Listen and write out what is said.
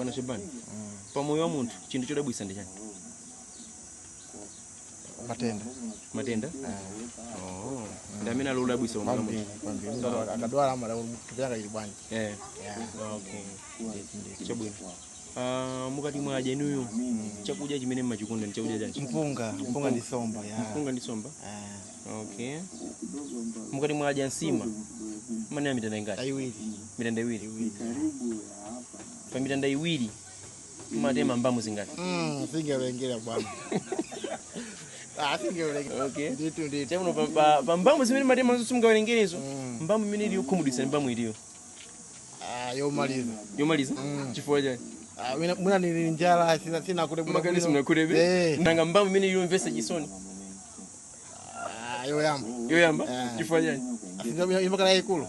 Bwana Shebani. Pamoyo wa muntu chintu chodabwisa ndi chani? Matenda? Oh. Ndamena lo labwisa umama. Akadwala amala kupyanga ili bwanji. Okay. Chabwino. Mukati mwa januyo chakudya chimene machikunda ni chakudya chani? Mpunga ndi somba ya. Mpunga ndi somba? Okay. Mukati mwa jansima mane mitanda ingati? Iwiri. Mitanda iwiri. Pa mitanda iwiri matema mbamu zingati? Singelengera bwana. Singelengera. Okay. Nditu. Chakuno pa mbamu zimene matema sungawerengerezo. Mbamu imene iliyo khumudisa mbamu iliyo. Yomaliza? Chifukwa chani? Muna nili njala sina kulebe. Makanisi mnakulebe? Nanga mbamu imene yomvesa chisoni? Yoyamba? Chifukwa chani? Imbakala ikulu.